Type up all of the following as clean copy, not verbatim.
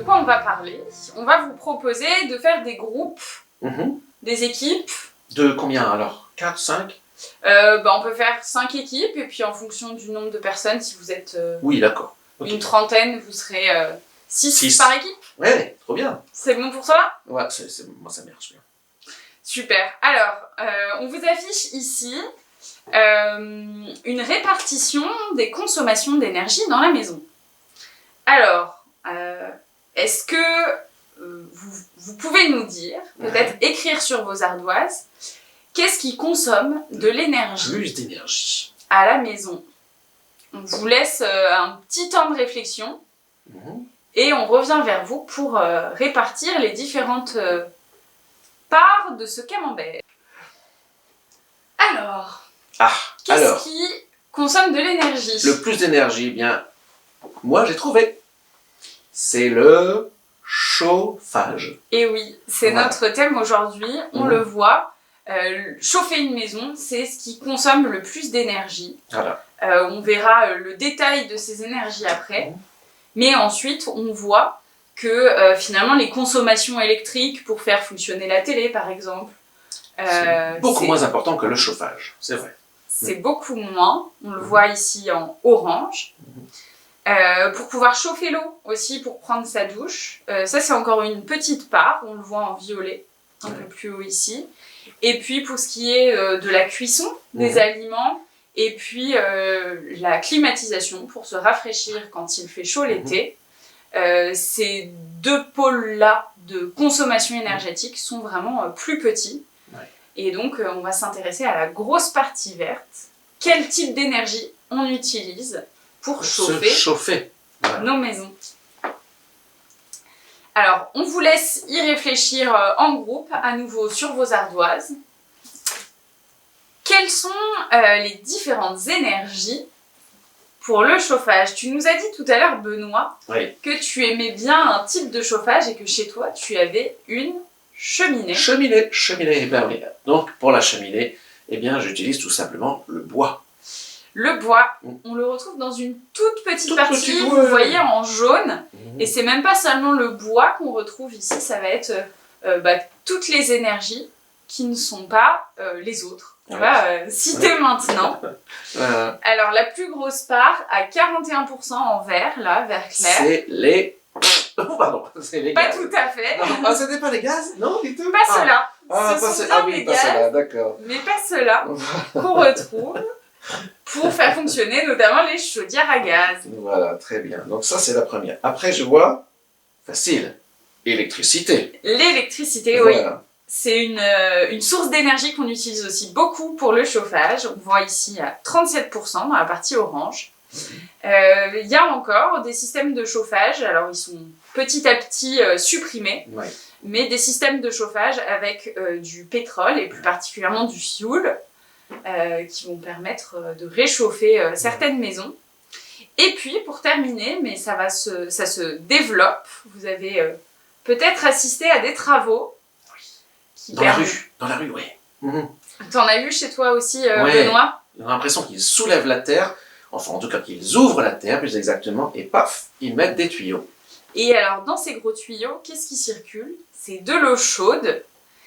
quoi on va parler? On va vous proposer de faire des groupes, des équipes. De combien alors? 4, 5? On peut faire 5 équipes et puis en fonction du nombre de personnes, si vous êtes Oui, d'accord. Okay. une trentaine, vous serez 6 par équipe. Ouais, trop bien. C'est bon pour toi? Ouais, moi ça marche bien. Super. Alors, on vous affiche ici une répartition des consommations d'énergie dans la maison. Alors, est-ce que vous pouvez nous dire, peut-être écrire sur vos ardoises, qu'est-ce qui consomme de l'énergie? Plus d'énergie. À la maison. On vous laisse un petit temps de réflexion et on revient vers vous pour répartir les différentes parts de ce camembert. Alors, qu'est-ce qui consomme de l'énergie? Le plus d'énergie, bien, moi j'ai trouvé. C'est le chauffage. Et oui, c'est notre thème aujourd'hui, on le voit. Chauffer une maison, c'est ce qui consomme le plus d'énergie. Voilà. On verra le détail de ces énergies après. Mais ensuite, on voit que finalement, les consommations électriques pour faire fonctionner la télé, par exemple, c'est beaucoup moins important que le chauffage, c'est vrai. C'est beaucoup moins. On le voit ici en orange. Pour pouvoir chauffer l'eau aussi, pour prendre sa douche. Ça, c'est encore une petite part. On le voit en violet, un peu plus haut ici. Et puis, pour ce qui est de la cuisson des aliments, et puis la climatisation pour se rafraîchir quand il fait chaud l'été, ces deux pôles-là de consommation énergétique sont vraiment plus petits. Et donc, on va s'intéresser à la grosse partie verte. Quel type d'énergie on utilise pour chauffer nos maisons? Alors, on vous laisse y réfléchir en groupe, à nouveau sur vos ardoises. Quelles sont les différentes énergies pour le chauffage? Tu nous as dit tout à l'heure, Benoît, que tu aimais bien un type de chauffage et que chez toi, tu avais une cheminée. Cheminée, eh bien oui. Donc, pour la cheminée, eh bien, j'utilise tout simplement le bois. Le bois, on le retrouve dans une toute petite partie, vous voyez, en jaune. Et c'est même pas seulement le bois qu'on retrouve ici, ça va être toutes les énergies qui ne sont pas les autres. On va citer maintenant. Alors, la plus grosse part, à 41% en vert, là, vert clair. C'est les... pardon, c'est les pas gaz. Tout à fait. Ah, c'était pas les gaz? Non, du tout? Pas ceux-là. Oui, pas ceux-là, d'accord. Mais pas ceux-là qu'on retrouve pour faire fonctionner notamment les chaudières à gaz. Voilà, très bien. Donc ça, c'est la première. Après, je vois, facile, électricité. L'électricité, oui. C'est une source d'énergie qu'on utilise aussi beaucoup pour le chauffage. On voit ici à 37% dans la partie orange. Il y a encore des systèmes de chauffage, alors ils sont petit à petit supprimés, mais des systèmes de chauffage avec du pétrole et plus particulièrement du fioul qui vont permettre de réchauffer certaines maisons. Et puis pour terminer, mais ça se développe, vous avez peut-être assisté à des travaux dans la rue, oui. T'en as vu chez toi aussi, Benoît? On a l'impression qu'ils soulèvent la terre, enfin en tout cas qu'ils ouvrent la terre plus exactement, et paf, ils mettent des tuyaux. Et alors dans ces gros tuyaux, qu'est-ce qui circule? C'est de l'eau chaude.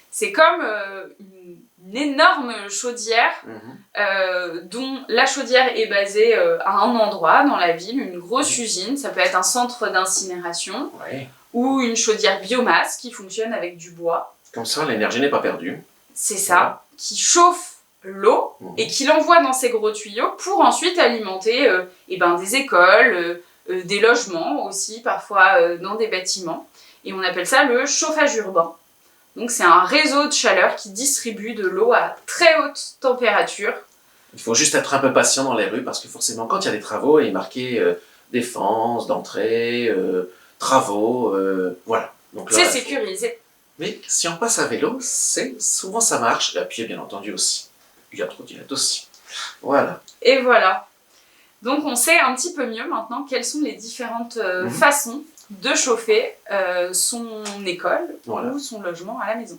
C'est comme une énorme chaudière dont la chaudière est basée à un endroit dans la ville, une grosse usine, ça peut être un centre d'incinération ou une chaudière biomasse qui fonctionne avec du bois. Comme ça, l'énergie n'est pas perdue. C'est ça, qui chauffe l'eau et qui l'envoie dans ces gros tuyaux pour ensuite alimenter des écoles, des logements aussi, parfois dans des bâtiments. Et on appelle ça le chauffage urbain. Donc c'est un réseau de chaleur qui distribue de l'eau à très haute température. Il faut juste être un peu patient dans les rues parce que forcément quand il y a des travaux, il est marqué défense, d'entrée, travaux, voilà. C'est sécurisé. Mais si on passe à vélo, souvent ça marche. Et à pied bien entendu aussi. Il y a trottinette aussi. Voilà. Et voilà. Donc on sait un petit peu mieux maintenant quelles sont les différentes façons de chauffer son école ou son logement à la maison.